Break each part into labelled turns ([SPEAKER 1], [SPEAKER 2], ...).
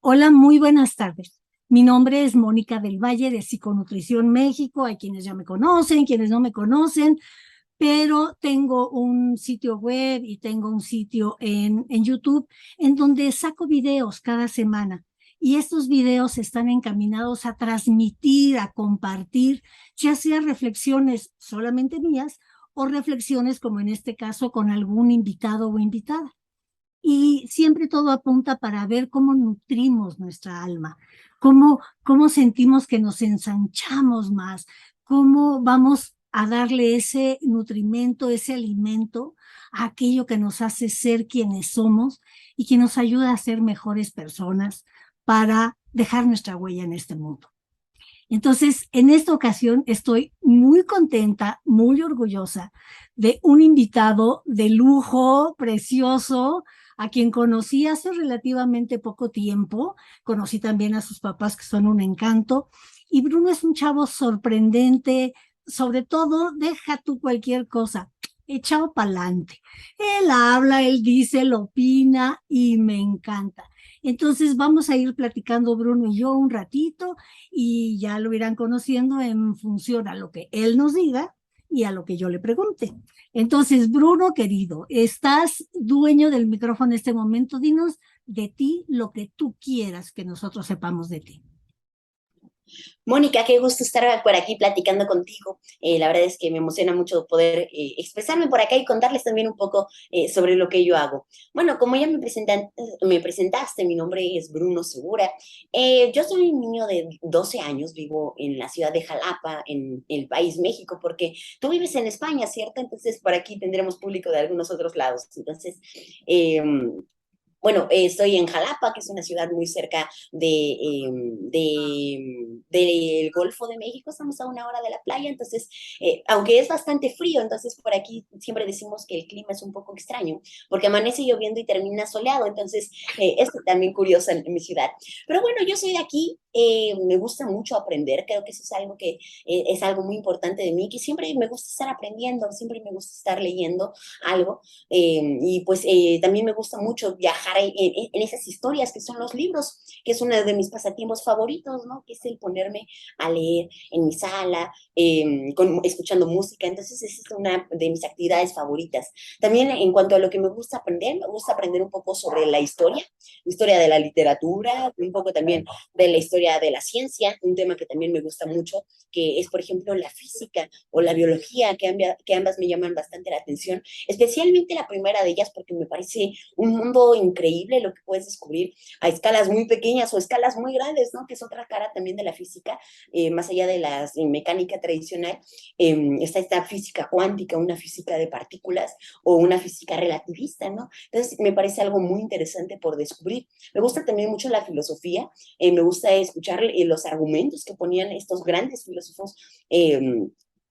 [SPEAKER 1] Hola, muy buenas tardes. Mi nombre es Mónica del Valle de Psiconutrición México. Hay quienes ya me conocen, quienes no me conocen, pero tengo un sitio web y tengo un sitio en YouTube en donde saco videos cada semana. Y estos videos están encaminados a transmitir, a compartir, ya sea reflexiones solamente mías o reflexiones como en este caso con algún invitado o invitada. Y siempre todo apunta para ver cómo nutrimos nuestra alma, cómo sentimos que nos ensanchamos más, cómo vamos a darle ese nutrimento, ese alimento a aquello que nos hace ser quienes somos y que nos ayuda a ser mejores personas para dejar nuestra huella en este mundo. Entonces, en esta ocasión estoy muy contenta, muy orgullosa de un invitado de lujo, precioso, a quien conocí hace relativamente poco tiempo. Conocí también a sus papás, que son un encanto. Y Bruno es un chavo sorprendente, sobre todo, deja tú cualquier cosa, echado pa'lante. Él habla, él dice, él opina y me encanta. Entonces vamos a ir platicando Bruno y yo un ratito y ya lo irán conociendo en función a lo que él nos diga y a lo que yo le pregunte. Entonces, Bruno, querido, estás dueño del micrófono en este momento. Dinos de ti lo que tú quieras que nosotros sepamos de ti.
[SPEAKER 2] Mónica, qué gusto estar por aquí platicando contigo. La verdad es que me emociona mucho poder expresarme por acá y contarles también un poco sobre lo que yo hago. Bueno, como ya me presentaste, mi nombre es Bruno Segura. Yo soy un niño de 12 años, vivo en la ciudad de Jalapa, en el país México, porque tú vives en España, ¿cierto? Entonces, por aquí tendremos público de algunos otros lados. Entonces, eh, bueno, estoy en Jalapa, que es una ciudad muy cerca del Golfo de México, estamos a una hora de la playa, entonces, aunque es bastante frío, entonces por aquí siempre decimos que el clima es un poco extraño, porque amanece lloviendo y termina soleado, entonces es también curioso en mi ciudad. Pero bueno, yo soy de aquí, me gusta mucho aprender, creo que eso es algo que es algo muy importante de mí, que siempre me gusta estar aprendiendo, siempre me gusta estar leyendo algo. Y pues también me gusta mucho viajar en esas historias que son los libros, que es uno de mis pasatiempos favoritos, ¿no? Que es el ponerme a leer en mi sala, escuchando música. Entonces, esa es una de mis actividades favoritas. También en cuanto a lo que me gusta aprender un poco sobre la historia de la literatura, un poco también de la historia de la ciencia, un tema que también me gusta mucho, que es, por ejemplo, la física o la biología, que ambas me llaman bastante la atención, especialmente la primera de ellas porque me parece un mundo increíble lo que puedes descubrir a escalas muy pequeñas o escalas muy grandes, ¿no? Que es otra cara también de la física, más allá de la mecánica tradicional, está esta física cuántica, una física de partículas o una física relativista, ¿no? Entonces me parece algo muy interesante por descubrir. Me gusta también mucho la filosofía, me gusta escuchar los argumentos que ponían estos grandes filósofos,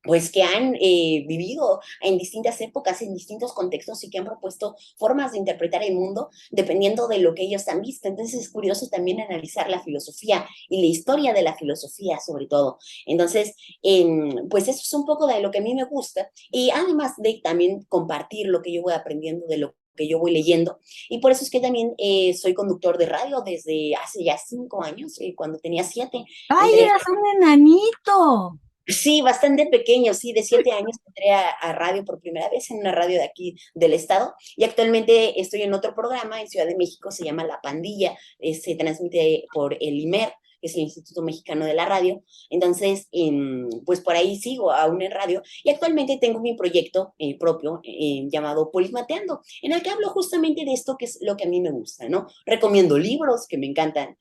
[SPEAKER 2] pues que han vivido en distintas épocas, en distintos contextos y que han propuesto formas de interpretar el mundo dependiendo de lo que ellos han visto. Entonces es curioso también analizar la filosofía y la historia de la filosofía sobre todo. Entonces, pues eso es un poco de lo que a mí me gusta y además de también compartir lo que yo voy aprendiendo de lo que yo voy leyendo. Y por eso es que también soy conductor de radio desde hace ya 5 años, cuando tenía 7.
[SPEAKER 1] ¡Ay,
[SPEAKER 2] Entré.
[SPEAKER 1] eras un enanito!
[SPEAKER 2] Sí, bastante pequeño, sí, de 7 años entré a radio por primera vez en una radio de aquí del estado y actualmente estoy en otro programa en Ciudad de México, se llama La Pandilla, se transmite por el IMER, que es el Instituto Mexicano de la Radio. Entonces, pues por ahí sigo aún en radio y actualmente tengo mi proyecto propio llamado Polismateando, en el que hablo justamente de esto que es lo que a mí me gusta, ¿no? Recomiendo libros que me encantan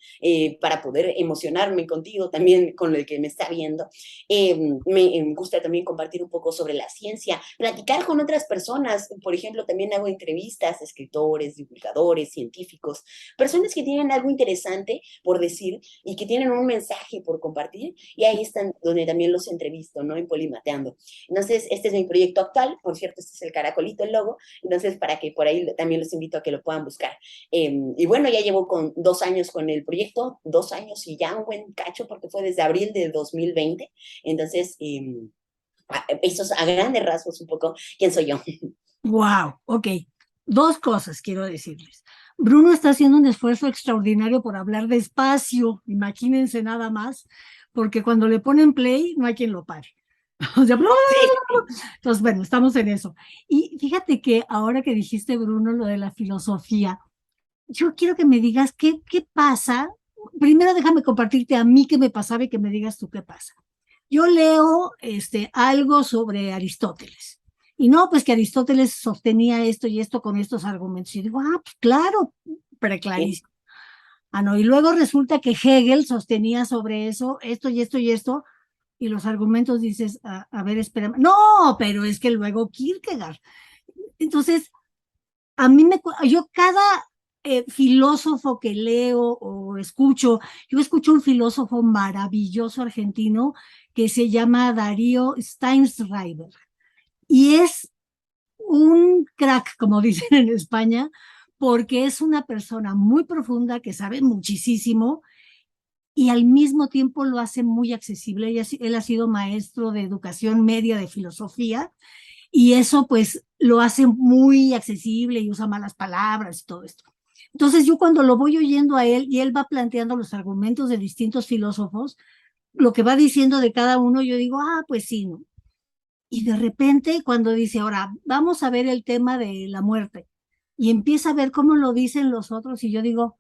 [SPEAKER 2] para poder emocionarme contigo, también con el que me está viendo. Me gusta también compartir un poco sobre la ciencia, platicar con otras personas. Por ejemplo, también hago entrevistas a escritores, divulgadores, científicos, personas que tienen algo interesante por decir y que tienen un mensaje por compartir. Y ahí están donde también los entrevisto, ¿no? En Polimateando. Entonces, este es mi proyecto actual. Por cierto, este es el caracolito, el logo. Entonces, para que por ahí también los invito a que lo puedan buscar. Y bueno, ya llevo 2 años con el proyecto, 2 años y ya un buen cacho, porque fue desde abril de 2020. Entonces, eso es a grandes rasgos un poco quién soy yo.
[SPEAKER 1] ¡Wow! Ok, dos cosas quiero decirles. Bruno está haciendo un esfuerzo extraordinario por hablar despacio, imagínense nada más, porque cuando le ponen play no hay quien lo pare. O sea,
[SPEAKER 2] Sí,
[SPEAKER 1] entonces, bueno, estamos en eso. Y fíjate que ahora que dijiste, Bruno, lo de la filosofía, yo quiero que me digas qué pasa. Primero déjame compartirte a mí qué me pasaba y que me digas tú qué pasa. Yo leo algo sobre Aristóteles. Y no, pues que Aristóteles sostenía esto y esto con estos argumentos. Y digo, pues claro,
[SPEAKER 2] sí.
[SPEAKER 1] preclarísimo. Ah, no, y luego resulta que Hegel sostenía sobre eso, esto y esto y esto, y los argumentos dices, a ver, espera, no, pero es que luego Kierkegaard. Entonces, yo cada filósofo que leo o escucho, yo escucho un filósofo maravilloso argentino que se llama Darío Steinschreiber y es un crack, como dicen en España, porque es una persona muy profunda que sabe muchísimo y al mismo tiempo lo hace muy accesible. Él ha sido maestro de educación media de filosofía y eso pues lo hace muy accesible y usa malas palabras y todo esto. Entonces yo cuando lo voy oyendo a él y él va planteando los argumentos de distintos filósofos, lo que va diciendo de cada uno, yo digo, pues sí, ¿no? Y de repente cuando dice, ahora vamos a ver el tema de la muerte y empieza a ver cómo lo dicen los otros y yo digo,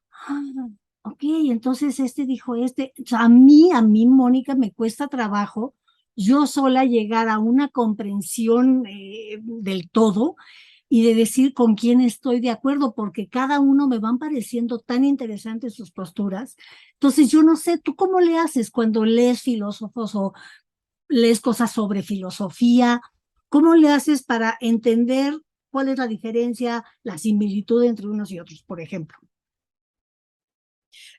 [SPEAKER 1] ok, entonces este dijo este. O sea, a mí, Mónica, me cuesta trabajo yo sola llegar a una comprensión del todo y de decir con quién estoy de acuerdo, porque cada uno me van pareciendo tan interesantes sus posturas. Entonces, yo no sé, ¿tú cómo le haces cuando lees filósofos o lees cosas sobre filosofía? ¿Cómo le haces para entender cuál es la diferencia, la similitud entre unos y otros, por ejemplo?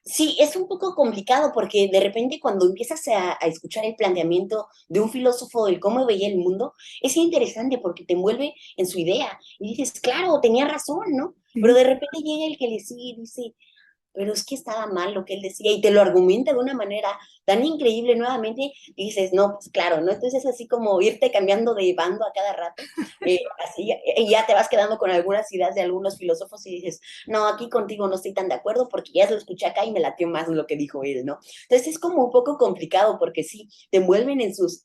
[SPEAKER 2] Sí, es un poco complicado porque de repente cuando empiezas a escuchar el planteamiento de un filósofo del cómo veía el mundo, es interesante porque te envuelve en su idea y dices, claro, tenía razón, ¿no? Pero
[SPEAKER 1] ¿Sí?
[SPEAKER 2] de repente llega el que le sigue y dice, pero es que estaba mal lo que él decía y te lo argumenta de una manera tan increíble nuevamente y dices, no, pues claro, ¿no? Entonces es así como irte cambiando de bando a cada rato, así, y ya te vas quedando con algunas ideas de algunos filósofos y dices, no, aquí contigo no estoy tan de acuerdo porque ya lo escuché acá y me latió más lo que dijo él, ¿no? Entonces es como un poco complicado porque sí, te envuelven en sus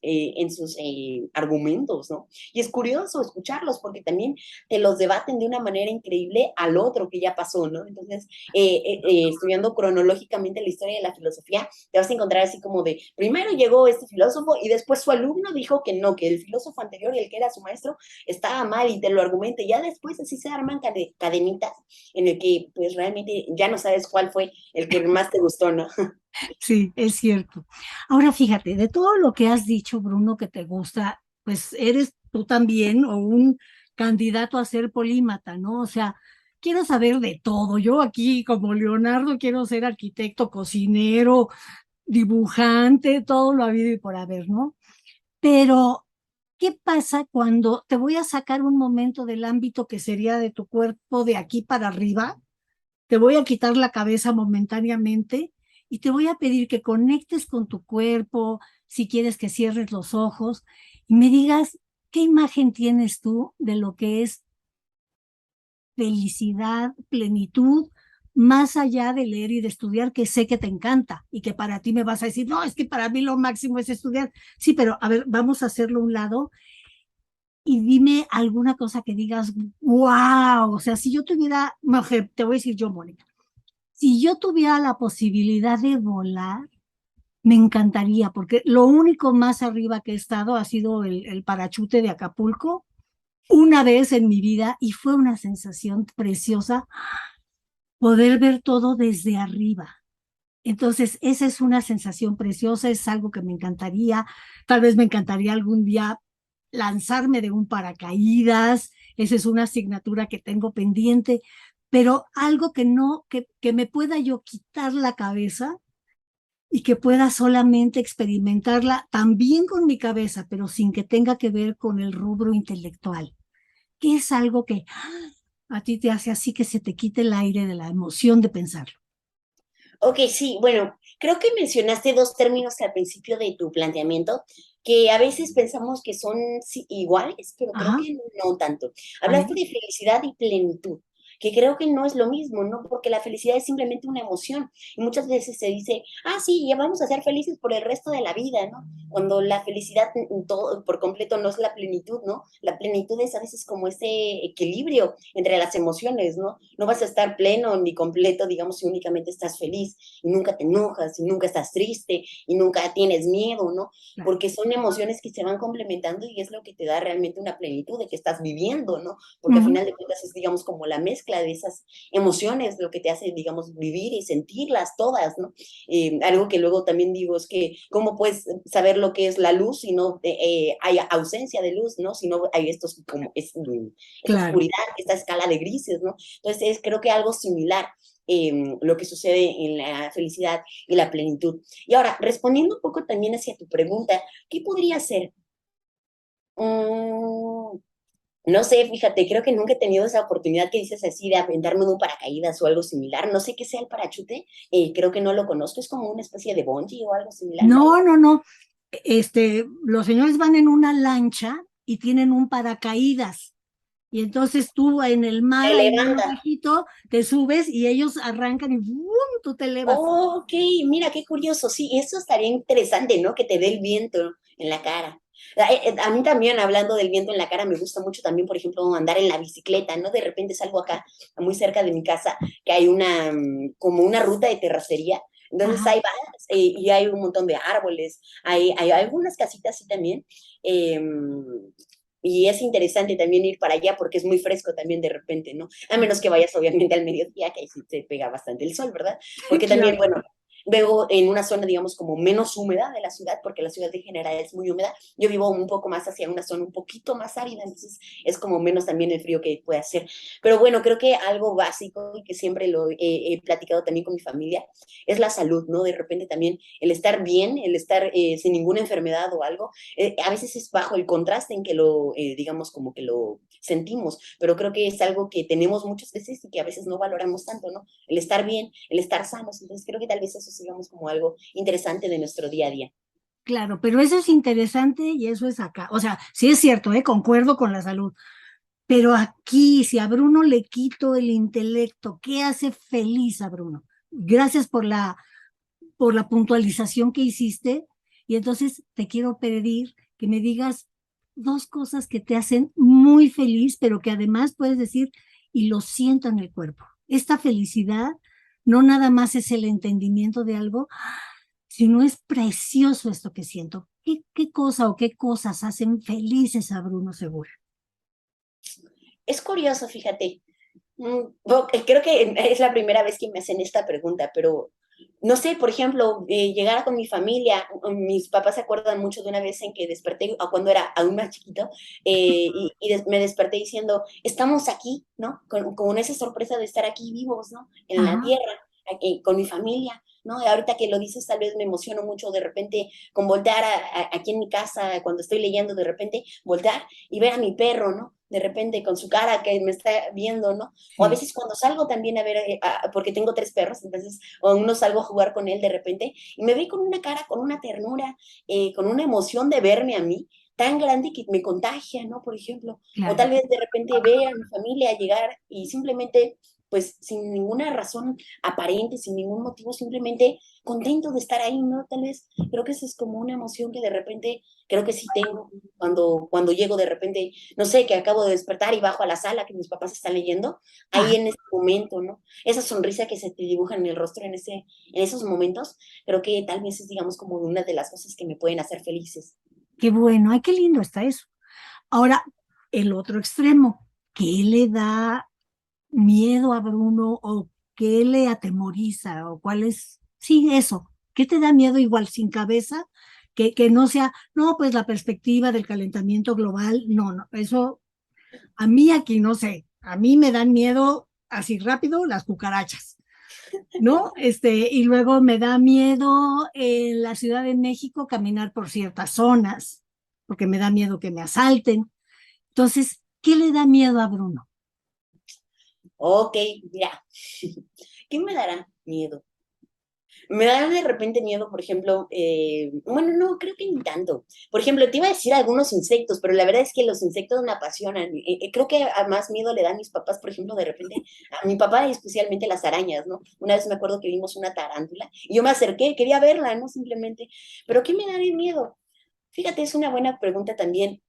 [SPEAKER 2] argumentos, ¿no? Y es curioso escucharlos porque también te los debaten de una manera increíble al otro que ya pasó, ¿no? Entonces, estudiando cronológicamente la historia de la filosofía, te vas a encontrar así como de, primero llegó este filósofo y después su alumno dijo que no, que el filósofo anterior y el que era su maestro estaba mal y te lo argumente. Ya después así se arman cadenitas en el que pues realmente ya no sabes cuál fue el que más te gustó, ¿no?
[SPEAKER 1] Sí, es cierto. Ahora fíjate, de todo lo que has dicho, Bruno, que te gusta, pues eres tú también o un candidato a ser polímata, ¿no? O sea, quiero saber de todo. Yo aquí, como Leonardo, quiero ser arquitecto, cocinero, dibujante, todo lo habido y por haber, ¿no? Pero, ¿qué pasa cuando te voy a sacar un momento del ámbito que sería de tu cuerpo de aquí para arriba? Te voy a quitar la cabeza momentáneamente y te voy a pedir que conectes con tu cuerpo, si quieres que cierres los ojos y me digas qué imagen tienes tú de lo que es felicidad, plenitud, más allá de leer y de estudiar, que sé que te encanta y que para ti me vas a decir, no, es que para mí lo máximo es estudiar. Sí, pero a ver, vamos a hacerlo a un lado y dime alguna cosa que digas, wow, o sea, si yo tuviera, mujer, te voy a decir yo, Mónica. Si yo tuviera la posibilidad de volar, me encantaría, porque lo único más arriba que he estado ha sido el parachute de Acapulco, una vez en mi vida, y fue una sensación preciosa poder ver todo desde arriba. Entonces, esa es una sensación preciosa, es algo que me encantaría. Tal vez me encantaría algún día lanzarme de un paracaídas, esa es una asignatura que tengo pendiente, pero algo que no, que me pueda yo quitar la cabeza y que pueda solamente experimentarla también con mi cabeza, pero sin que tenga que ver con el rubro intelectual, que es algo que a ti te hace así que se te quite el aire de la emoción de pensarlo.
[SPEAKER 2] Ok, sí, bueno, creo que mencionaste dos términos al principio de tu planteamiento que a veces pensamos que son sí, iguales, pero creo
[SPEAKER 1] Ajá,
[SPEAKER 2] que no tanto.
[SPEAKER 1] a
[SPEAKER 2] Hablaste
[SPEAKER 1] ver,
[SPEAKER 2] de felicidad y plenitud. que creo que no es lo mismo, ¿no? Porque la felicidad es simplemente una emoción y muchas veces se dice, ah, sí, ya vamos a ser felices por el resto de la vida, ¿no? Cuando la felicidad todo, por completo no es la plenitud, ¿no? La plenitud es a veces como ese equilibrio entre las emociones, ¿no? No vas a estar pleno ni completo, digamos, si únicamente estás feliz y nunca te enojas y nunca estás triste y nunca tienes miedo, ¿no?
[SPEAKER 1] Claro.
[SPEAKER 2] Porque son emociones que se van complementando y es lo que te da realmente una plenitud de que estás viviendo, ¿no? Porque al
[SPEAKER 1] Ujú.
[SPEAKER 2] final de cuentas es, digamos, como la mezcla de esas emociones lo que te hace, digamos, vivir y sentirlas todas, ¿no? Algo que luego también digo es que, ¿cómo puedes saber lo que es la luz si no hay ausencia de luz, ¿no? Si no hay estos, como, esta
[SPEAKER 1] Claro.
[SPEAKER 2] oscuridad, esta escala de grises, ¿no? Entonces, creo que algo similar. Lo que sucede en la felicidad y la plenitud. Y ahora, respondiendo un poco también hacia tu pregunta, ¿qué podría ser? Mm, no sé, fíjate, creo que nunca he tenido esa oportunidad que dices así de aventarme en un paracaídas o algo similar. No sé qué sea el parachute, creo que no lo conozco, es como una especie de bungee o algo similar.
[SPEAKER 1] No, no, no. Los señores van en una lancha y tienen un paracaídas. Y entonces tú en el mar,
[SPEAKER 2] Te
[SPEAKER 1] ahí bien
[SPEAKER 2] levanta.
[SPEAKER 1] abajito, te subes y ellos arrancan y ¡bum! Tú te elevas.
[SPEAKER 2] Oh, ok, mira qué curioso. Sí, eso estaría interesante, ¿no? Que te dé el viento en la cara. A mí también, hablando del viento en la cara, me gusta mucho también, por ejemplo, andar en la bicicleta, ¿no? De repente salgo acá, muy cerca de mi casa, que hay una, como una ruta de terracería. Entonces
[SPEAKER 1] Ajá,
[SPEAKER 2] ahí vas y hay un montón de árboles, hay algunas casitas así también. Y es interesante también ir para allá porque es muy fresco también de repente, ¿no? A menos que vayas obviamente al mediodía, que ahí sí te pega bastante el sol, ¿verdad? Porque también,
[SPEAKER 1] claro.
[SPEAKER 2] bueno, vivo en una zona, digamos, como menos húmeda de la ciudad, porque la ciudad en general es muy húmeda. Yo vivo un poco más hacia una zona un poquito más árida, entonces es como menos también el frío que puede hacer. Pero bueno, creo que algo básico y que siempre lo he platicado también con mi familia es la salud, ¿no? De repente también el estar bien, el estar sin ninguna enfermedad o algo, a veces es bajo el contraste en que lo, digamos, como que lo sentimos, pero creo que es algo que tenemos muchas veces y que a veces no valoramos tanto, ¿no? El estar bien, el estar sanos. Entonces creo que tal vez eso es, digamos, como algo interesante de nuestro día a día.
[SPEAKER 1] Claro, pero eso es interesante y eso es acá. O sea, sí es cierto, concuerdo con la salud, pero aquí, si a Bruno le quito el intelecto, ¿qué hace feliz a Bruno? Gracias por la puntualización que hiciste. Y entonces te quiero pedir que me digas dos cosas que te hacen muy feliz, pero que además puedes decir, y lo siento en el cuerpo. Esta felicidad no nada más es el entendimiento de algo, sino es precioso esto que siento. ¿Qué cosa o qué cosas hacen felices a Bruno Segura?
[SPEAKER 2] Es curioso, fíjate. Creo que es la primera vez que me hacen esta pregunta, pero no sé, por ejemplo, llegar con mi familia, mis papás se acuerdan mucho de una vez en que desperté, a cuando era aún más chiquito, me desperté diciendo, estamos aquí, ¿no? Con esa sorpresa de estar aquí vivos, ¿no? En la
[SPEAKER 1] Ajá,
[SPEAKER 2] tierra, aquí, con mi familia, ¿no? Y ahorita que lo dices, tal vez me emociono mucho de repente con voltear aquí en mi casa, cuando estoy leyendo, de repente voltear y ver a mi perro, ¿no? De repente con su cara que me está viendo, ¿no? O a
[SPEAKER 1] sí.
[SPEAKER 2] veces cuando salgo también a ver, porque tengo tres perros, entonces o uno salgo a jugar con él de repente y me ve con una cara, con una ternura, con una emoción de verme a mí tan grande que me contagia, ¿no? Por ejemplo, o
[SPEAKER 1] Claro.
[SPEAKER 2] tal vez de repente ve a mi familia llegar y simplemente, pues sin ninguna razón aparente, sin ningún motivo, simplemente contento de estar ahí, ¿no? Tal vez creo que eso es como una emoción que de repente creo que sí tengo cuando llego de repente, no sé, que acabo de despertar y bajo a la sala que mis papás están leyendo,
[SPEAKER 1] Ah,
[SPEAKER 2] ahí en ese momento, ¿no? Esa sonrisa que se te dibuja en el rostro en esos momentos, creo que tal vez es, digamos, como una de las cosas que me pueden hacer felices.
[SPEAKER 1] qué bueno, ay, qué lindo está eso. Ahora, el otro extremo, ¿qué le da miedo a Bruno o qué le atemoriza o cuál es, sí, eso, ¿qué te da miedo igual sin cabeza? Que no sea, no, pues la perspectiva del calentamiento global, no, no, eso a mí aquí no sé, a mí me dan miedo así rápido las cucarachas, ¿no? Y luego me da miedo en la Ciudad de México caminar por ciertas zonas, porque me da miedo que me asalten. Entonces, ¿qué le da miedo a Bruno?
[SPEAKER 2] Ok, ya. ¿Qué me dará miedo? Me da de repente miedo, por ejemplo, bueno, no, creo que ni tanto. Por ejemplo, te iba a decir algunos insectos, pero la verdad es que los insectos me apasionan. Creo que a más miedo le dan mis papás, por ejemplo, de repente, a mi papá especialmente las arañas, ¿no? Una vez me acuerdo que vimos una tarántula y yo me acerqué, quería verla, ¿no? Simplemente, pero ¿qué me da de miedo? Fíjate, es una buena pregunta también.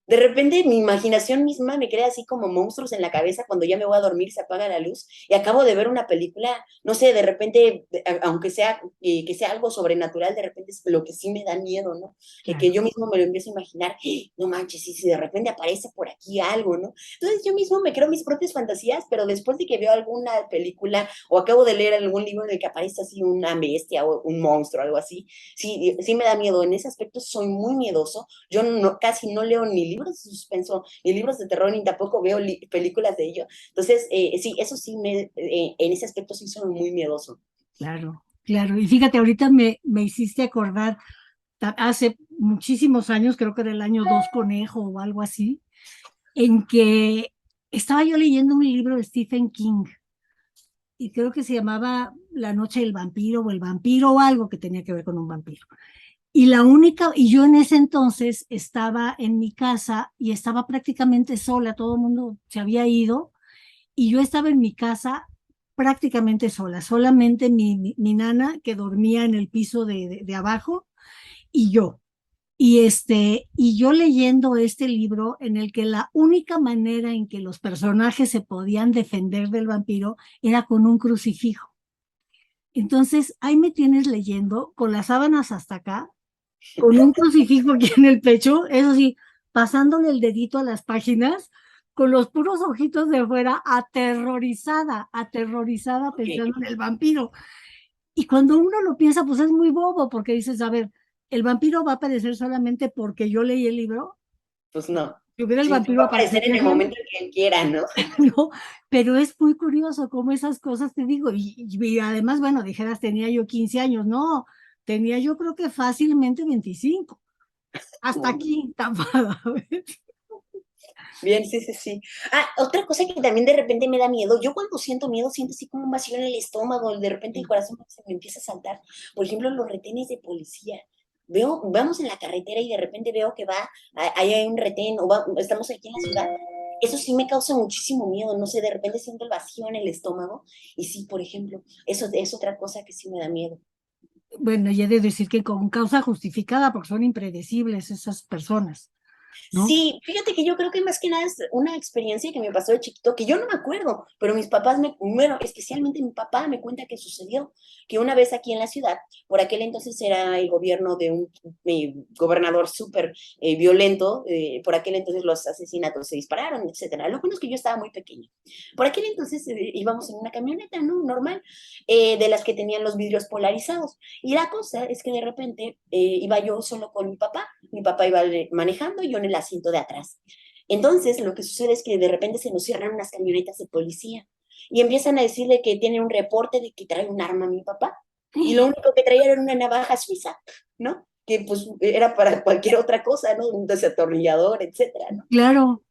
[SPEAKER 2] De repente mi imaginación misma me crea así como monstruos en la cabeza cuando ya me voy a dormir, se apaga la luz y acabo de ver una película, no sé, de repente, aunque sea que sea algo sobrenatural, de repente es lo que sí me da miedo, ¿no? Que
[SPEAKER 1] Claro.
[SPEAKER 2] yo mismo me lo empiezo a imaginar, no manches, si de repente aparece por aquí algo, ¿no? Entonces yo mismo me creo mis propias fantasías, pero después de que veo alguna película o acabo de leer algún libro en el que aparece así una bestia o un monstruo, algo así, sí, sí me da miedo. En ese aspecto soy muy miedoso. Yo no, casi no leo ni libros de suspenso, ni libros de terror, ni tampoco veo películas de ello. Entonces, sí, eso sí, en ese aspecto sí soy muy miedoso.
[SPEAKER 1] Claro, claro. Y fíjate, ahorita me hiciste acordar, hace muchísimos años, creo que del año Dos Conejo o algo así, en que estaba yo leyendo un libro de Stephen King y creo que se llamaba La noche del vampiro o el vampiro o algo que tenía que ver con un vampiro. Y yo en ese entonces estaba en mi casa y estaba prácticamente sola, todo el mundo se había ido y yo estaba en mi casa prácticamente sola, solamente mi nana que dormía en el piso de abajo y yo. Y yo leyendo este libro en el que la única manera en que los personajes se podían defender del vampiro era con un crucifijo. Entonces, ahí me tienes leyendo con las sábanas hasta acá, con un crucifijo aquí en el pecho, eso sí, pasándole el dedito a las páginas, con los puros ojitos de fuera, aterrorizada, aterrorizada
[SPEAKER 2] Okay.
[SPEAKER 1] pensando en el vampiro. Y cuando uno lo piensa, pues es muy bobo, porque dices, a ver, el vampiro va a aparecer solamente porque yo leí el libro.
[SPEAKER 2] Pues no.
[SPEAKER 1] Si hubiera el
[SPEAKER 2] Sí, sí
[SPEAKER 1] vampiro,
[SPEAKER 2] va a aparecer en
[SPEAKER 1] aparecería
[SPEAKER 2] el
[SPEAKER 1] solamente,
[SPEAKER 2] momento en que él quiera, ¿no?
[SPEAKER 1] ¿no? Pero es muy curioso cómo esas cosas te digo. Y además, bueno, dijeras, tenía yo 15 años, no, tenía yo creo que fácilmente 25. Hasta aquí, tapada.
[SPEAKER 2] Bien, sí, sí, sí. Ah, otra cosa que también de repente me da miedo, yo cuando siento miedo siento así como un vacío en el estómago, de repente el corazón se me empieza a saltar. Por ejemplo, los retenes de policía. Vamos en la carretera y de repente veo que ahí hay un retén, estamos aquí en la ciudad. Eso sí me causa muchísimo miedo, no sé, de repente siento el vacío en el estómago. Y sí, por ejemplo, eso es otra cosa que sí me da miedo.
[SPEAKER 1] Bueno, y he de decir que con causa justificada, porque son impredecibles esas personas, ¿no?
[SPEAKER 2] Sí, fíjate que yo creo que más que nada es una experiencia que me pasó de chiquito, que yo no me acuerdo, pero mis papás bueno, especialmente mi papá me cuenta que sucedió, que una vez aquí en la ciudad, por aquel entonces era el gobierno de un gobernador súper violento, por aquel entonces los asesinatos se dispararon, etcétera. Lo bueno es que yo estaba muy pequeña. Por aquel entonces íbamos en una camioneta, ¿no? Normal, de las que tenían los vidrios polarizados. Y la cosa es que de repente iba yo solo con mi papá iba manejando y yo en el asiento de atrás. Entonces, lo que sucede es que de repente se nos cierran unas camionetas de policía y empiezan a decirle que tienen un reporte de que trae un arma a mi papá. Y lo único que traía era una navaja suiza, ¿no? Que pues era para cualquier otra cosa, ¿no? Un desatornillador, etcétera, ¿no?
[SPEAKER 1] Claro,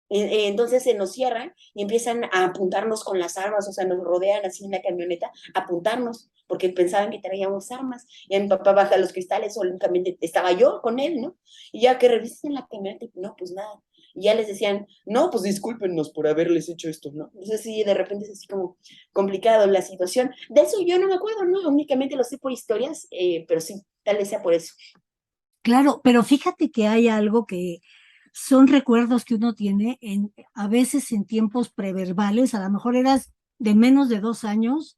[SPEAKER 2] Entonces se nos cierran y empiezan a apuntarnos con las armas, o sea, nos rodean así en la camioneta, a apuntarnos, porque pensaban que traíamos armas. Y a mi papá baja los cristales, o únicamente estaba yo con él, ¿no? Y ya que revisen la camioneta, no, pues nada. Y ya les decían, no, pues discúlpenos por haberles hecho esto, ¿no? Entonces sí, de repente es así como complicado la situación. De eso yo no me acuerdo, ¿no? Únicamente lo sé por historias, pero sí, tal vez sea por eso.
[SPEAKER 1] claro, pero fíjate que hay algo que son recuerdos que uno tiene a veces en tiempos preverbales, a lo mejor eras de menos de 2 años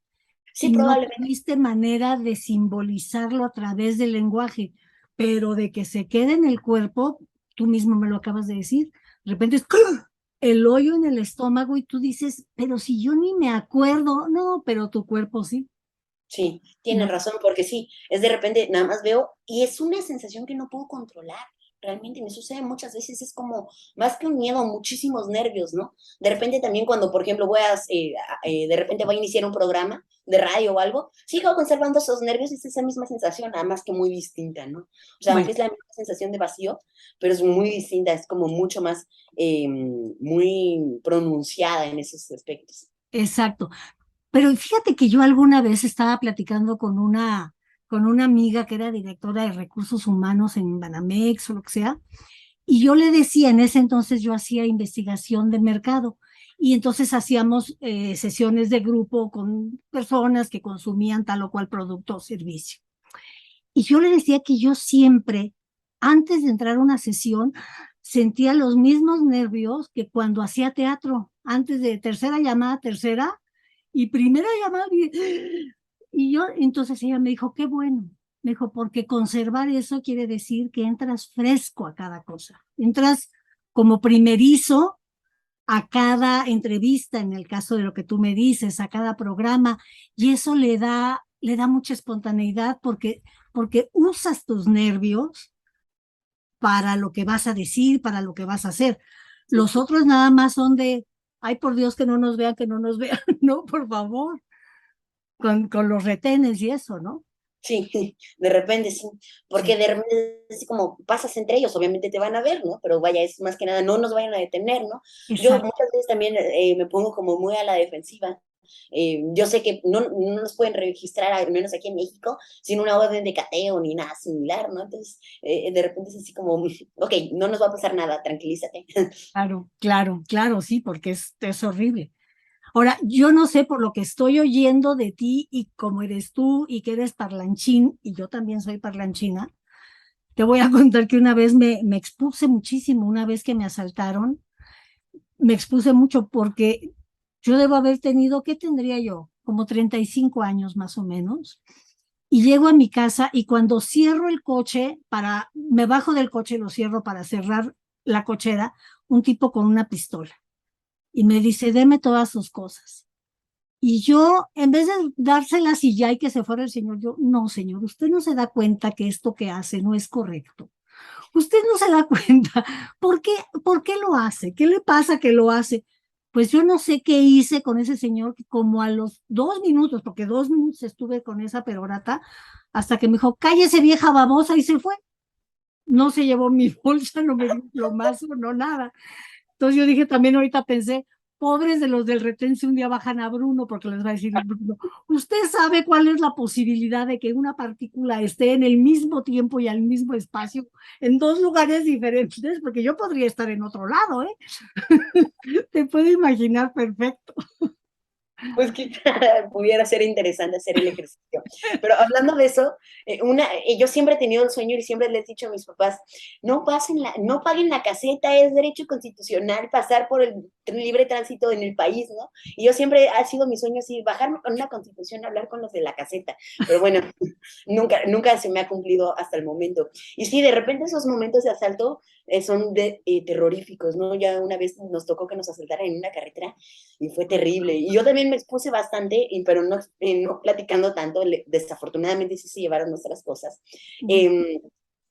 [SPEAKER 2] Sí,
[SPEAKER 1] y no
[SPEAKER 2] probablemente.
[SPEAKER 1] tuviste manera de simbolizarlo a través del lenguaje, pero de que se quede en el cuerpo, tú mismo me lo acabas de decir, de repente es ¡crum! El hoyo en el estómago y tú dices, pero si yo ni me acuerdo, no, pero tu cuerpo sí,
[SPEAKER 2] Sí, tienes
[SPEAKER 1] ¿no?
[SPEAKER 2] razón, porque sí, es de repente, nada más veo, y es una sensación que no puedo controlar. Realmente me sucede muchas veces, es como más que un miedo, muchísimos nervios, ¿no? De repente también cuando, por ejemplo, de repente voy a iniciar un programa de radio o algo, sigo conservando esos nervios y es esa misma sensación, nada más que muy distinta, ¿no? O sea,
[SPEAKER 1] Bueno,
[SPEAKER 2] aunque es la misma sensación de vacío, pero es muy distinta, es como mucho más, muy pronunciada en esos aspectos.
[SPEAKER 1] exacto. Pero fíjate que yo alguna vez estaba platicando con una amiga que era directora de recursos humanos en Banamex o lo que sea, y yo le decía, en ese entonces yo hacía investigación de mercado, y entonces hacíamos sesiones de grupo con personas que consumían tal o cual producto o servicio. Y yo le decía que yo siempre, antes de entrar a una sesión, sentía los mismos nervios que cuando hacía teatro, antes de tercera llamada, tercera y primera llamada. Y yo, entonces ella me dijo, qué bueno. Me dijo, porque conservar eso quiere decir que entras fresco a cada cosa. Entras como primerizo a cada entrevista, en el caso de lo que tú me dices, a cada programa, y eso le da mucha espontaneidad porque usas tus nervios para lo que vas a decir, para lo que vas a hacer.
[SPEAKER 2] Sí.
[SPEAKER 1] Los otros nada más son de, ay, por Dios, que no nos vean, que no nos vean, no, por favor, con los retenes y eso, ¿no?
[SPEAKER 2] Sí, de repente sí, porque
[SPEAKER 1] Sí,
[SPEAKER 2] de repente así como pasas entre ellos, obviamente te van a ver, ¿no? Pero vaya, es más que nada, no nos vayan a detener, ¿no? Yo
[SPEAKER 1] exacto.
[SPEAKER 2] muchas veces también me pongo como muy a la defensiva. Yo sé que no nos pueden registrar, al menos aquí en México, sin una orden de cateo ni nada similar, ¿no? Entonces, de repente es así como, ok, no nos va a pasar nada, tranquilízate.
[SPEAKER 1] Claro, claro, claro, sí, porque es horrible. Ahora, yo no sé por lo que estoy oyendo de ti y cómo eres tú y que eres parlanchín, y yo también soy parlanchina, te voy a contar que una vez me expuse muchísimo, una vez que me asaltaron, me expuse mucho porque yo debo haber tenido, ¿qué tendría yo? Como 35 años más o menos. Y llego a mi casa y cuando cierro el coche, me bajo del coche y lo cierro para cerrar la cochera, un tipo con una pistola. Y me dice, deme todas sus cosas. Y yo, en vez de dárselas y ya y que se fuera el señor, yo, no, señor, usted no se da cuenta que esto que hace no es correcto. Usted no se da cuenta. Por qué lo hace? ¿Qué le pasa que lo hace? Pues yo no sé qué hice con ese señor, que como a los 2 minutos, porque 2 minutos estuve con esa perorata, hasta que me dijo, cállese vieja babosa, y se fue. No se llevó mi bolsa, no me dio un plomazo, no nada. Entonces yo dije, también ahorita pensé, pobres de los del retén si un día bajan a Bruno, porque les va a decir Bruno, ¿usted sabe cuál es la posibilidad de que una partícula esté en el mismo tiempo y al mismo espacio, en dos lugares diferentes? Porque yo podría estar en otro lado, ¿eh? Te puedo imaginar perfecto.
[SPEAKER 2] Pues que pudiera ser interesante hacer el ejercicio. Pero hablando de eso, yo siempre he tenido el sueño y siempre les he dicho a mis papás, no paguen la caseta, es derecho constitucional pasar por el libre tránsito en el país, ¿no? Y yo siempre ha sido mi sueño así, bajarme con una constitución, hablar con los de la caseta. Pero bueno, nunca se me ha cumplido hasta el momento. Y sí, de repente esos momentos de asalto son terroríficos, ¿no? Ya una vez nos tocó que nos asaltaran en una carretera y fue terrible. Y yo también me expuse bastante, pero no platicando tanto, desafortunadamente sí se llevaron nuestras cosas. Eh,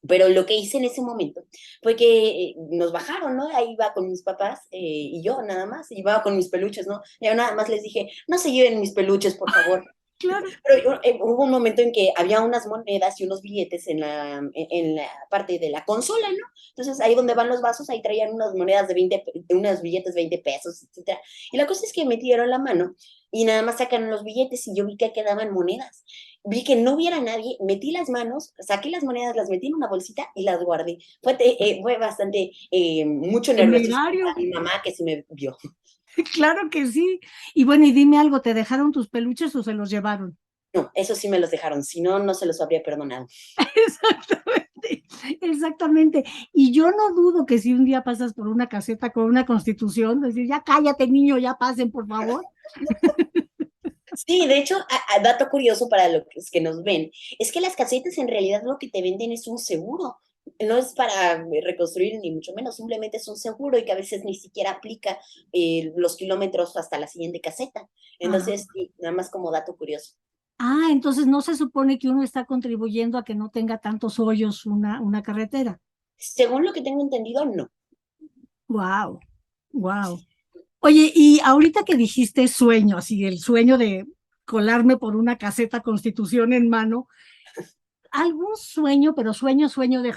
[SPEAKER 2] pero lo que hice en ese momento fue que nos bajaron, ¿no? Ahí iba con mis papás y yo nada más, iba con mis peluches, ¿no? Yo nada más les dije, no se lleven mis peluches, por favor.
[SPEAKER 1] Claro.
[SPEAKER 2] Pero hubo un momento en que había unas monedas y unos billetes en la parte de la consola, ¿no? Entonces ahí donde van los vasos, ahí traían unas monedas de 20, unos billetes 20 pesos, etcétera. Y la cosa es que metieron la mano y nada más sacaron los billetes y yo vi que quedaban monedas. Vi que no hubiera nadie, metí las manos, saqué las monedas, las metí en una bolsita y las guardé. Fue bastante, mucho nerviosismo
[SPEAKER 1] Temerario,
[SPEAKER 2] para mi mamá que se me vio.
[SPEAKER 1] claro que sí. Y bueno, y dime algo, ¿te dejaron tus peluches o se los llevaron?
[SPEAKER 2] No, eso sí me los dejaron, si no, no se los habría perdonado.
[SPEAKER 1] Exactamente, exactamente. Y yo no dudo que si un día pasas por una caseta con una constitución, decir, ya cállate, niño, ya pasen, por favor.
[SPEAKER 2] Sí, de hecho, dato curioso para los que nos ven, es que las casetas en realidad lo que te venden es un seguro. No es para reconstruir ni mucho menos, simplemente es un seguro y que a veces ni siquiera aplica los kilómetros hasta la siguiente caseta.
[SPEAKER 1] Ajá.
[SPEAKER 2] Entonces, sí, nada más como dato curioso.
[SPEAKER 1] Ah, entonces no se supone que uno está contribuyendo a que no tenga tantos hoyos una carretera.
[SPEAKER 2] Según lo que tengo entendido, no.
[SPEAKER 1] Wow, wow. Oye, y ahorita que dijiste sueño, así el sueño de colarme por una caseta Constitución en mano, ¿algún sueño, pero sueño de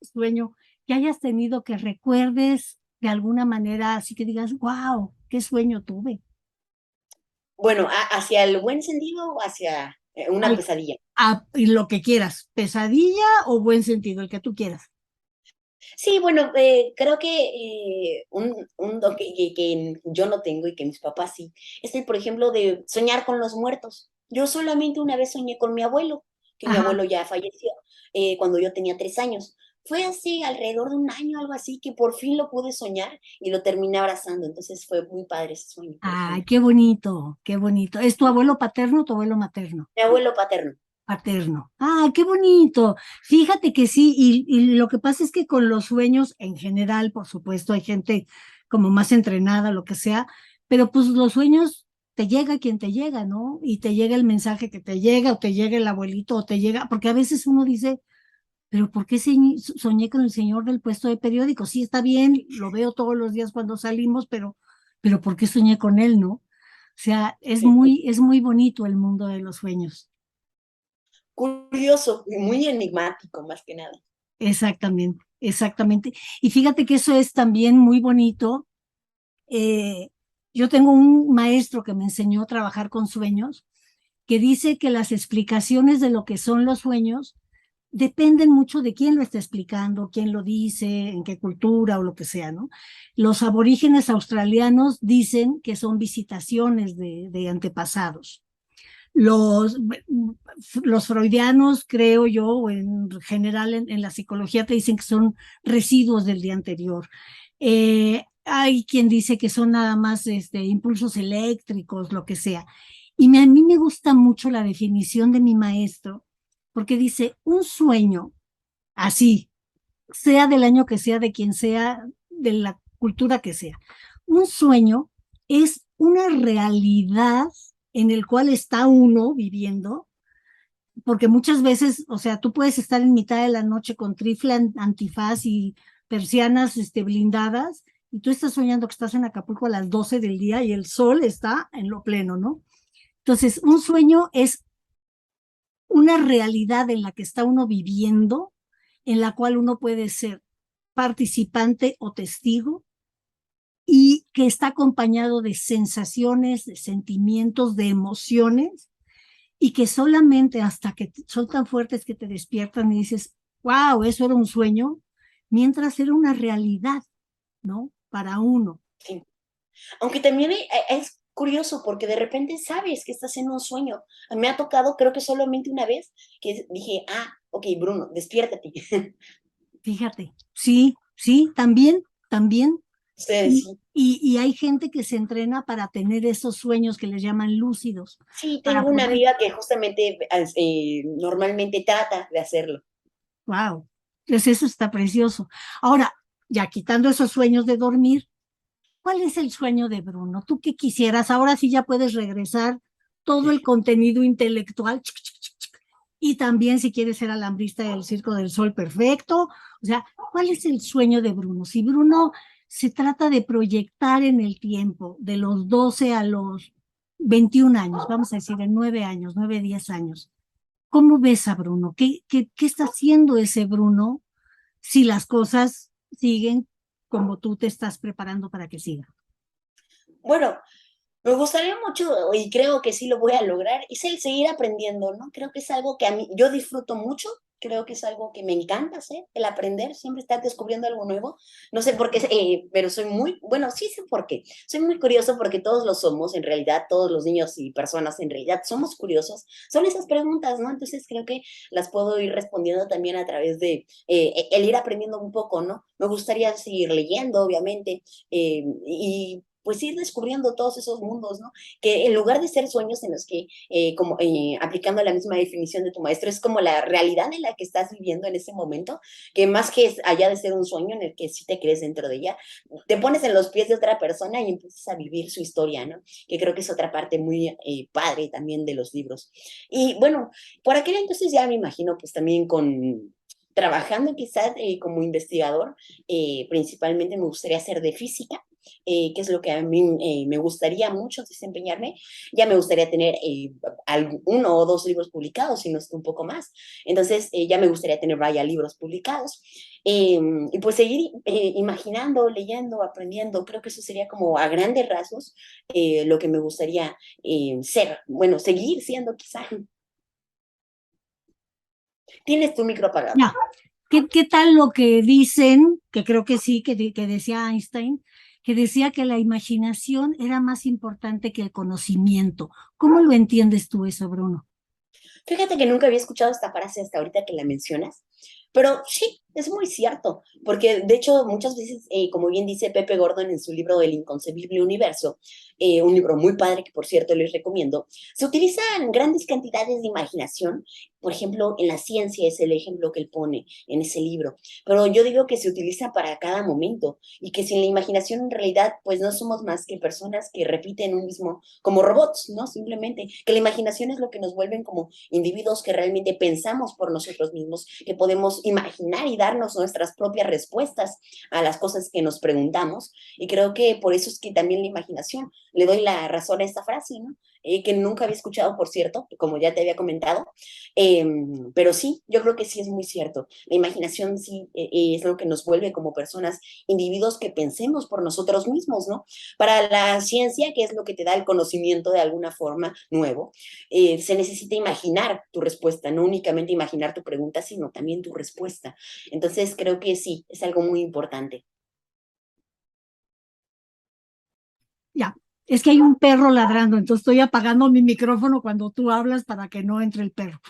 [SPEAKER 1] sueño, que hayas tenido que recuerdes de alguna manera, así que digas, wow, qué sueño tuve?
[SPEAKER 2] Bueno, ¿hacia el buen sentido o hacia una
[SPEAKER 1] Al-
[SPEAKER 2] pesadilla?
[SPEAKER 1] y lo que quieras, pesadilla o buen sentido, el que tú quieras.
[SPEAKER 2] Sí, bueno, creo que un don que yo no tengo y que mis papás sí, es el, por ejemplo, de soñar con los muertos. Yo solamente una vez soñé con mi abuelo, que mi
[SPEAKER 1] Ajá.
[SPEAKER 2] abuelo ya falleció cuando yo tenía 3 años. Fue hace alrededor de un año, algo así, que por fin lo pude soñar y lo terminé abrazando. Entonces fue muy padre ese sueño, por
[SPEAKER 1] Ay,
[SPEAKER 2] ejemplo.
[SPEAKER 1] qué bonito, qué bonito. ¿Es tu abuelo paterno o tu abuelo materno?
[SPEAKER 2] Mi abuelo paterno.
[SPEAKER 1] Paterno. Ah, qué bonito. Fíjate que sí, y lo que pasa es que con los sueños en general, por supuesto, hay gente como más entrenada, lo que sea, pero pues los sueños te llega quien te llega, ¿no? Y te llega el mensaje que te llega, o te llega el abuelito, o te llega, porque a veces uno dice, pero ¿por qué soñé con el señor del puesto de periódico? Sí, está bien, lo veo todos los días cuando salimos, pero ¿por qué soñé con él, no? O sea,
[SPEAKER 2] Sí.
[SPEAKER 1] es muy bonito el mundo de los sueños.
[SPEAKER 2] Curioso, y muy enigmático más que nada.
[SPEAKER 1] Exactamente, exactamente. Y fíjate que eso es también muy bonito. Eh, yo tengo un maestro que me enseñó a trabajar con sueños, que dice que las explicaciones de lo que son los sueños dependen mucho de quién lo está explicando, quién lo dice, en qué cultura o lo que sea, ¿no? Los aborígenes australianos dicen que son visitaciones de antepasados. Los, los freudianos, creo yo, o en general en la psicología te dicen que son residuos del día anterior. Hay quien dice que son nada más impulsos eléctricos, lo que sea. A mí me gusta mucho la definición de mi maestro, porque dice, un sueño, así, sea del año que sea, de quien sea, de la cultura que sea, un sueño es una realidad en el cual está uno viviendo, porque muchas veces, o sea, tú puedes estar en mitad de la noche con trifle antifaz y persianas blindadas, y tú estás soñando que estás en Acapulco a las 12 del día y el sol está en lo pleno, ¿no? Entonces, un sueño es una realidad en la que está uno viviendo, en la cual uno puede ser participante o testigo, y que está acompañado de sensaciones, de sentimientos, de emociones, y que solamente hasta que son tan fuertes que te despiertan y dices, wow, eso era un sueño, mientras era una realidad, ¿no? Para uno.
[SPEAKER 2] Sí. Aunque también es curioso porque de repente sabes que estás en un sueño. Me ha tocado, creo que solamente una vez, que dije, ok, Bruno, despiértate.
[SPEAKER 1] Fíjate, sí, sí, también, también.
[SPEAKER 2] Ustedes sí.
[SPEAKER 1] Y hay gente que se entrena para tener esos sueños que les llaman lúcidos,
[SPEAKER 2] Sí,
[SPEAKER 1] para
[SPEAKER 2] tengo una
[SPEAKER 1] poder,
[SPEAKER 2] amiga que justamente normalmente trata de hacerlo.
[SPEAKER 1] wow, pues eso está precioso. Ahora, ya quitando esos sueños de dormir, ¿cuál es el sueño de Bruno? ¿Tú qué quisieras? Ahora sí ya puedes regresar todo el contenido intelectual, y también si quieres ser alambrista del Circo del Sol, perfecto. O sea, ¿cuál es el sueño de Bruno? Si Bruno se trata de proyectar en el tiempo, de los 12 a los 21 años, vamos a decir, en 9 años, 9, 10 años, ¿cómo ves a Bruno? ¿Qué está haciendo ese Bruno si las cosas siguen como tú te estás preparando para que sigan?
[SPEAKER 2] Bueno, me gustaría mucho, y creo que sí lo voy a lograr, es el seguir aprendiendo, ¿no? Creo que es algo que a mí, yo disfruto mucho, creo que es algo que me encanta hacer, el aprender, siempre estar descubriendo algo nuevo. No sé por qué, pero soy muy, bueno, sí sé por qué. Soy muy curioso porque todos lo somos, en realidad, todos los niños y personas en realidad somos curiosos. Son esas preguntas, ¿no? Entonces creo que las puedo ir respondiendo también a través de el ir aprendiendo un poco, ¿no? Me gustaría seguir leyendo, obviamente, y pues ir descubriendo todos esos mundos, ¿no? Que en lugar de ser sueños en los que, como aplicando la misma definición de tu maestro, es como la realidad en la que estás viviendo en ese momento, que más que allá de ser un sueño en el que sí te crees dentro de ella, te pones en los pies de otra persona y empiezas a vivir su historia, ¿no? Que creo que es otra parte muy padre también de los libros. Y bueno, por aquel entonces ya me imagino pues también con trabajando quizás como investigador, principalmente me gustaría hacer de física, que es lo que a mí me gustaría mucho desempeñarme. Ya me gustaría tener uno o dos libros publicados, si no es que un poco más. Entonces, ya me gustaría tener varios libros publicados. Y pues seguir imaginando, leyendo, aprendiendo. Creo que eso sería como a grandes rasgos lo que me gustaría ser. Bueno, seguir siendo quizá. Tienes tu micro apagado.
[SPEAKER 1] Ya, ¿qué tal lo que dicen, que creo que sí, que decía Einstein, que decía que la imaginación era más importante que el conocimiento? ¿Cómo lo entiendes tú eso, Bruno?
[SPEAKER 2] Fíjate que nunca había escuchado esta frase hasta ahorita que la mencionas, pero sí, es muy cierto, porque de hecho muchas veces, como bien dice Pepe Gordon en su libro El Inconcebible Universo, un libro muy padre que por cierto les recomiendo, se utilizan grandes cantidades de imaginación. Por ejemplo, en la ciencia es el ejemplo que él pone en ese libro, pero yo digo que se utiliza para cada momento y que sin la imaginación en realidad pues no somos más que personas que repiten un mismo, como robots, ¿no? Simplemente que la imaginación es lo que nos vuelven como individuos que realmente pensamos por nosotros mismos, que podemos imaginar y darnos nuestras propias respuestas a las cosas que nos preguntamos. Y creo que por eso es que también la imaginación, le doy la razón a esta frase, ¿no? Que nunca había escuchado, por cierto, como ya te había comentado, pero sí, yo creo que sí es muy cierto. La imaginación sí es lo que nos vuelve como personas, individuos que pensemos por nosotros mismos, ¿no? Para la ciencia, que es lo que te da el conocimiento de alguna forma nuevo, se necesita imaginar tu respuesta, no únicamente imaginar tu pregunta, sino también tu respuesta. Entonces, creo que sí, es algo muy importante.
[SPEAKER 1] Ya, es que hay un perro ladrando, entonces estoy apagando mi micrófono cuando tú hablas para que no entre el perro.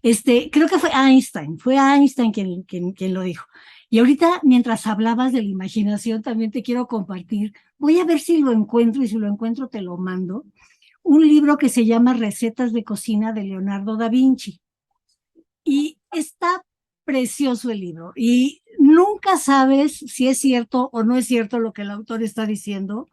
[SPEAKER 1] Creo que fue Einstein quien lo dijo. Y ahorita, mientras hablabas de la imaginación, también te quiero compartir. Voy a ver si lo encuentro y si lo encuentro te lo mando. Un libro que se llama Recetas de Cocina de Leonardo da Vinci. Y está precioso el libro. Y nunca sabes si es cierto o no es cierto lo que el autor está diciendo,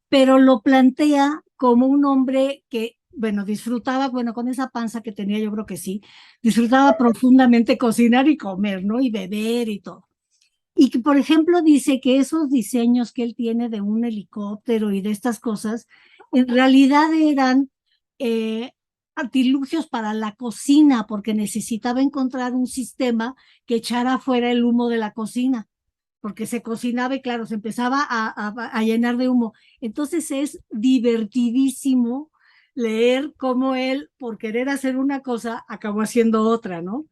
[SPEAKER 1] pero lo plantea como un hombre que, bueno, disfrutaba, bueno, con esa panza que tenía, yo creo que sí, disfrutaba profundamente cocinar y comer, ¿no? Y beber y todo. Y que, por ejemplo, dice que esos diseños que él tiene de un helicóptero y de estas cosas, en realidad eran artilugios para la cocina, porque necesitaba encontrar un sistema que echara fuera el humo de la cocina porque se cocinaba y claro, se empezaba a llenar de humo. Entonces es divertidísimo leer cómo él, por querer hacer una cosa, acabó haciendo otra, ¿no?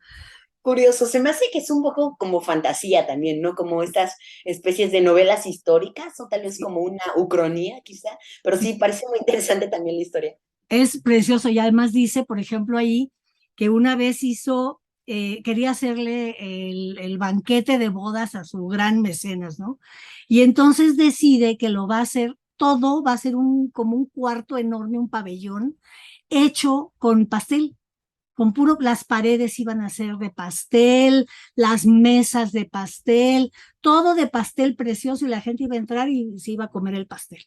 [SPEAKER 2] Curioso, se me hace que es un poco como fantasía también, ¿no? Como estas especies de novelas históricas o tal vez
[SPEAKER 1] Sí,
[SPEAKER 2] como una ucronía quizá, pero sí,
[SPEAKER 1] sí.
[SPEAKER 2] parece muy interesante también la historia.
[SPEAKER 1] Es precioso y además dice, por ejemplo, ahí que una vez quería hacerle el banquete de bodas a su gran mecenas, ¿no? Y entonces decide que lo va a hacer todo, va a ser como un cuarto enorme, un pabellón hecho con pastel, con puro, las paredes iban a ser de pastel, las mesas de pastel, todo de pastel precioso y la gente iba a entrar y se iba a comer el pastel.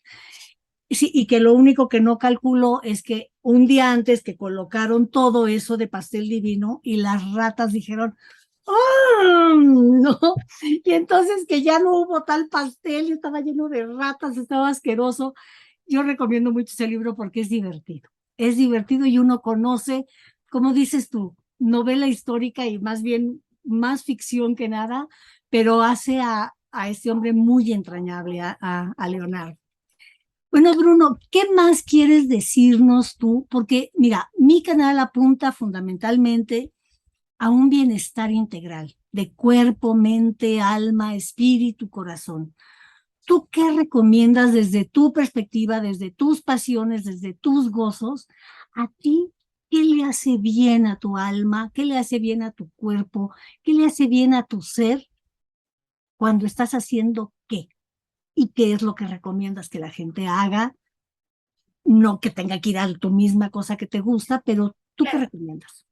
[SPEAKER 1] Sí, y que lo único que no calculó es que un día antes que colocaron todo eso de pastel divino y las ratas dijeron, ¡oh! No. Y entonces que ya no hubo tal pastel, estaba lleno de ratas, estaba asqueroso. Yo recomiendo mucho ese libro porque es divertido. Es divertido y uno conoce, como dices tú, novela histórica y más bien más ficción que nada, pero hace a este hombre muy entrañable, a Leonardo. Bueno, Bruno, ¿qué más quieres decirnos tú? Porque, mira, mi canal apunta fundamentalmente a un bienestar integral de cuerpo, mente, alma, espíritu, corazón. ¿Tú qué recomiendas desde tu perspectiva, desde tus pasiones, desde tus gozos? ¿A ti qué le hace bien a tu alma? ¿Qué le hace bien a tu cuerpo? ¿Qué le hace bien a tu ser cuando estás haciendo qué? ¿Y qué es lo que recomiendas que la gente haga? No que tenga que ir a tu misma cosa que te gusta, pero ¿tú qué
[SPEAKER 2] Claro.
[SPEAKER 1] recomiendas?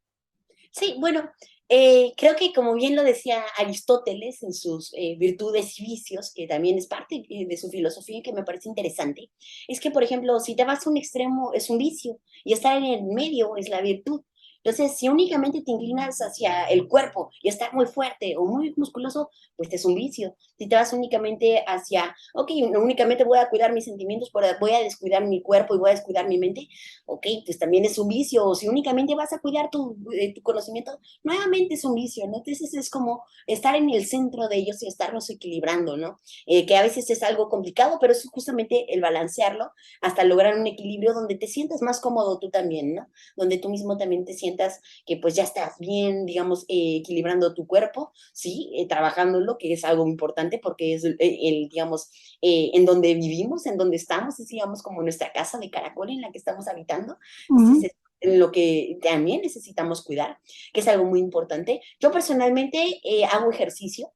[SPEAKER 2] Sí, bueno, creo que como bien lo decía Aristóteles en sus virtudes y vicios, que también es parte de su filosofía y que me parece interesante, es que, por ejemplo, si te vas a un extremo es un vicio y estar en el medio es la virtud. Entonces, si únicamente te inclinas hacia el cuerpo y estar muy fuerte o muy musculoso, pues es un vicio. Si te vas únicamente hacia, ok, únicamente voy a cuidar mis sentimientos, voy a descuidar mi cuerpo y voy a descuidar mi mente, ok, pues también es un vicio. O si únicamente vas a cuidar tu conocimiento, nuevamente es un vicio, ¿no? Entonces es como estar en el centro de ellos y estarlos equilibrando, ¿no? Que a veces es algo complicado, pero es justamente el balancearlo hasta lograr un equilibrio donde te sientas más cómodo tú también, ¿no? Donde tú mismo también te sientas que pues ya estás bien, digamos, equilibrando tu cuerpo, ¿sí? Trabajándolo, que es algo importante porque es digamos, en donde vivimos, en donde estamos, es, digamos, como nuestra casa de caracol en la que estamos habitando. Entonces,
[SPEAKER 1] Ujú.
[SPEAKER 2] en lo que también necesitamos cuidar, que es algo muy importante. Yo personalmente hago ejercicio,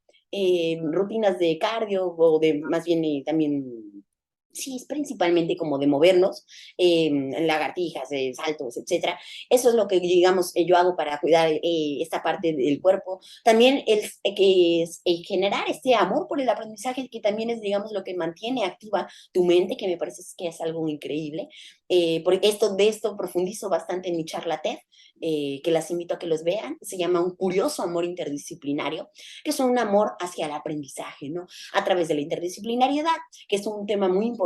[SPEAKER 2] rutinas de cardio o de más bien también sí, es principalmente como de movernos, lagartijas, saltos, etcétera. Eso es lo que, digamos, yo hago para cuidar esta parte del cuerpo. También que es generar este amor por el aprendizaje, que también es, digamos, lo que mantiene activa tu mente, que me parece que es algo increíble. Porque de esto profundizo bastante en mi charla TED, que las invito a que los vean. Se llama Un curioso amor interdisciplinario, que es un amor hacia el aprendizaje, ¿no? A través de la interdisciplinariedad, que es un tema muy importante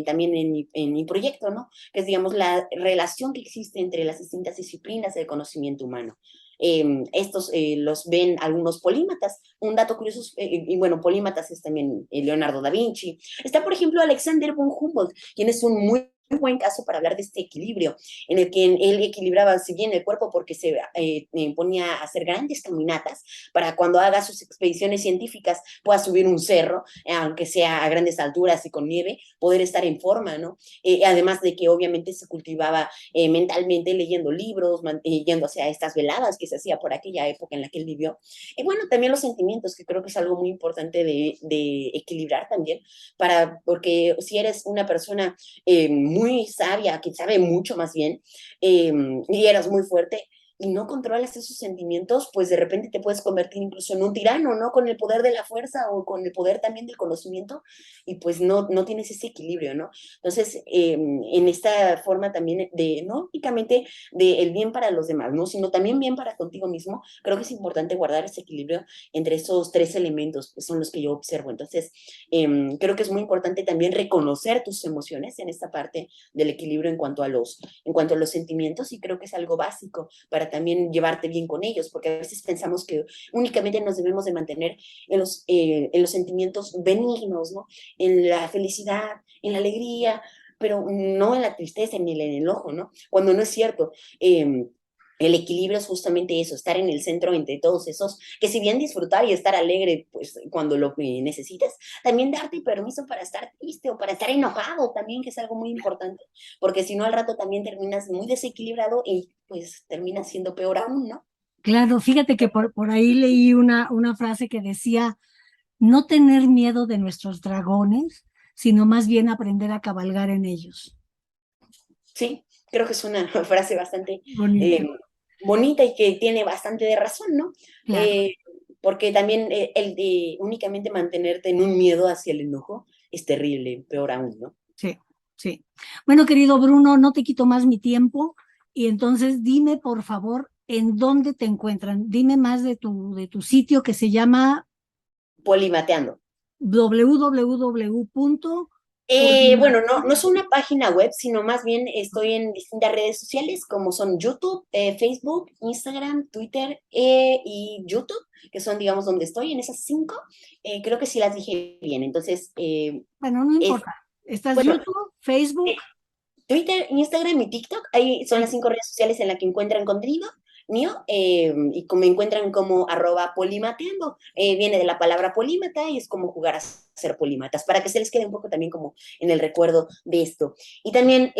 [SPEAKER 2] también en mi proyecto, ¿no? Que es, digamos, la relación que existe entre las distintas disciplinas del conocimiento humano. Estos los ven algunos polímatas. Un dato curioso, y bueno, polímatas es también Leonardo da Vinci. Está, por ejemplo, Alexander von Humboldt, quien es un muy buen caso para hablar de este equilibrio, en el que él equilibraba, si bien el cuerpo, porque se ponía a hacer grandes caminatas para cuando haga sus expediciones científicas pueda subir un cerro, aunque sea a grandes alturas y con nieve, poder estar en forma, ¿no? Además de que obviamente se cultivaba mentalmente leyendo libros, yendo hacia estas veladas que se hacía por aquella época en la que él vivió. Y bueno, también los sentimientos, que creo que es algo muy importante de equilibrar también, porque si eres una persona muy sabia, que sabe mucho más bien, y eras muy fuerte, y no controlas esos sentimientos, pues de repente te puedes convertir incluso en un tirano, ¿no? Con el poder de la fuerza o con el poder también del conocimiento, y pues no tienes ese equilibrio, ¿no? Entonces, en esta forma también de, no únicamente de el bien para los demás, ¿no? Sino también bien para contigo mismo, creo que es importante guardar ese equilibrio entre esos tres elementos, que son los que yo observo. Entonces, creo que es muy importante también reconocer tus emociones en esta parte del equilibrio en cuanto a los sentimientos, y creo que es algo básico para también llevarte bien con ellos, porque a veces pensamos que únicamente nos debemos de mantener en los sentimientos benignos, ¿no? En la felicidad, en la alegría, pero no en la tristeza ni en el enojo, ¿no? Cuando no es cierto. El equilibrio es justamente eso, estar en el centro entre todos esos, que si bien disfrutar y estar alegre, pues cuando lo necesites, también darte permiso para estar triste o para estar enojado también, que es algo muy importante, porque si no al rato también terminas muy desequilibrado y pues terminas siendo peor aún, ¿no?
[SPEAKER 1] Claro, fíjate que por ahí leí una frase que decía, no tener miedo de nuestros dragones, sino más bien aprender a cabalgar en ellos.
[SPEAKER 2] Sí, creo que es una frase bastante
[SPEAKER 1] Bonita,
[SPEAKER 2] eh, bonita y que tiene bastante de razón, ¿no?
[SPEAKER 1] claro.
[SPEAKER 2] Eh, Porque también el de únicamente mantenerte en un miedo hacia el enojo es terrible, peor aún, ¿no?
[SPEAKER 1] Sí, sí. Bueno, querido Bruno, no te quito más mi tiempo y entonces dime, por favor, en dónde te encuentran. Dime más de tu sitio que se llama
[SPEAKER 2] Polimateando.
[SPEAKER 1] www.polimateando.
[SPEAKER 2] Bueno, no es una página web, sino más bien estoy en distintas redes sociales como son YouTube, Facebook, Instagram, Twitter y YouTube, que son, digamos, donde estoy en esas cinco. Creo que sí las dije bien. Entonces,
[SPEAKER 1] Bueno, no
[SPEAKER 2] es,
[SPEAKER 1] importa. Estás
[SPEAKER 2] bueno,
[SPEAKER 1] YouTube, Facebook.
[SPEAKER 2] Twitter, Instagram y TikTok, ahí son las
[SPEAKER 1] Facebook.
[SPEAKER 2] cinco redes sociales en las que encuentran contenido mío, y como me encuentran como @polimateando, viene de la palabra polímata y es como jugar a ser polímatas, para que se les quede un poco también como en el recuerdo de esto. Y también,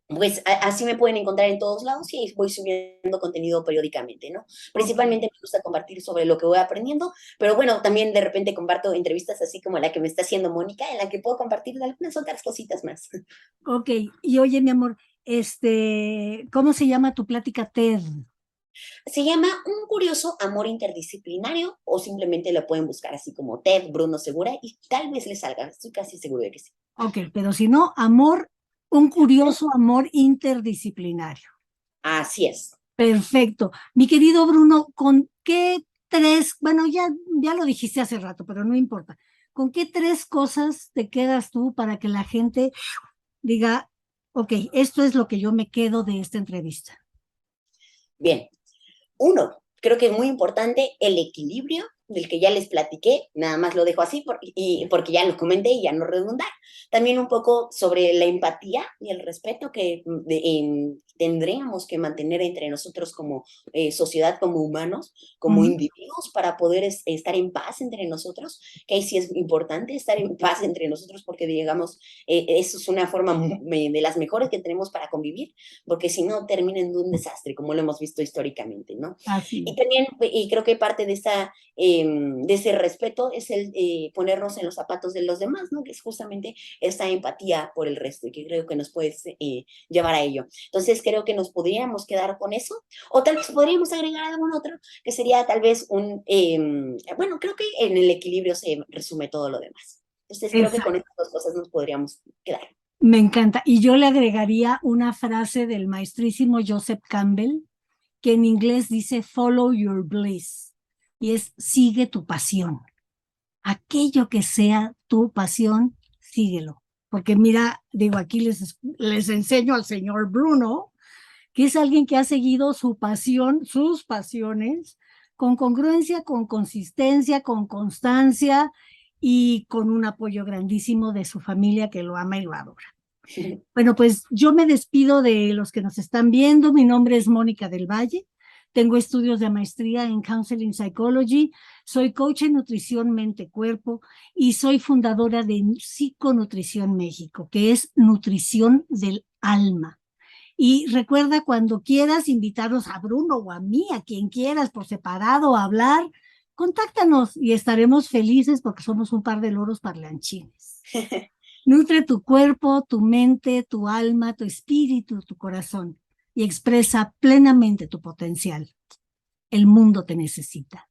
[SPEAKER 2] pues así me pueden encontrar en todos lados y voy subiendo contenido periódicamente, ¿no?
[SPEAKER 1] Ok.
[SPEAKER 2] Principalmente me gusta compartir sobre lo que voy aprendiendo, pero bueno, también de repente comparto entrevistas así como la que me está haciendo Mónica, en la que puedo compartir de algunas otras cositas más.
[SPEAKER 1] Ok, y oye, mi amor, ¿cómo se llama tu plática TED?
[SPEAKER 2] Se llama Un curioso amor interdisciplinario, o simplemente lo pueden buscar así como Ted Bruno Segura y tal vez les salga, estoy casi seguro de que sí.
[SPEAKER 1] Ok, pero si no, un curioso amor interdisciplinario.
[SPEAKER 2] Así es.
[SPEAKER 1] Perfecto. Mi querido Bruno, ¿con qué tres, bueno, ya lo dijiste hace rato, pero no importa, ¿con qué tres cosas te quedas tú para que la gente diga, ok, esto es lo que yo me quedo de esta entrevista?
[SPEAKER 2] Bien. Uno, creo que es muy importante el equilibrio del que ya les platiqué, nada más lo dejo así porque ya lo comenté y ya no redundar. También un poco sobre la empatía y el respeto que tendríamos que mantener entre nosotros como sociedad, como humanos, como
[SPEAKER 1] Ujú.
[SPEAKER 2] individuos, para poder estar en paz entre nosotros, que ahí sí es importante estar en paz entre nosotros porque, digamos, eso es una forma de las mejores que tenemos para convivir, porque si no termina en un desastre, como lo hemos visto históricamente, ¿no?
[SPEAKER 1] Así
[SPEAKER 2] Y
[SPEAKER 1] es.
[SPEAKER 2] también, y creo que parte de ese respeto es el ponernos en los zapatos de los demás, ¿no? Que es justamente esa empatía por el resto y que creo que nos puede llevar a ello. Entonces creo que nos podríamos quedar con eso o tal vez podríamos agregar algún otro que sería tal vez bueno, creo que en el equilibrio se resume todo lo demás. Entonces creo que con
[SPEAKER 1] Exacto.
[SPEAKER 2] estas dos cosas nos podríamos quedar.
[SPEAKER 1] Me encanta. Y yo le agregaría una frase del maestrísimo Joseph Campbell, que en inglés dice follow your bliss, y es sigue tu pasión. Aquello que sea tu pasión, síguelo. Porque mira, digo, aquí les enseño al señor Bruno, que es alguien que ha seguido su pasión, sus pasiones, con congruencia, con consistencia, con constancia y con un apoyo grandísimo de su familia que lo ama y lo adora. Bueno, pues yo me despido de los que nos están viendo. Mi nombre es Mónica del Valle. Tengo estudios de maestría en Counseling Psychology. Soy coach en nutrición mente-cuerpo y soy fundadora de Psiconutrición México, que es nutrición del alma. Y recuerda cuando quieras invitarnos a Bruno o a mí, a quien quieras por separado a hablar, contáctanos y estaremos felices porque somos un par de loros parlanchines. Nutre tu cuerpo, tu mente, tu alma, tu espíritu, tu corazón y expresa plenamente tu potencial. El mundo te necesita.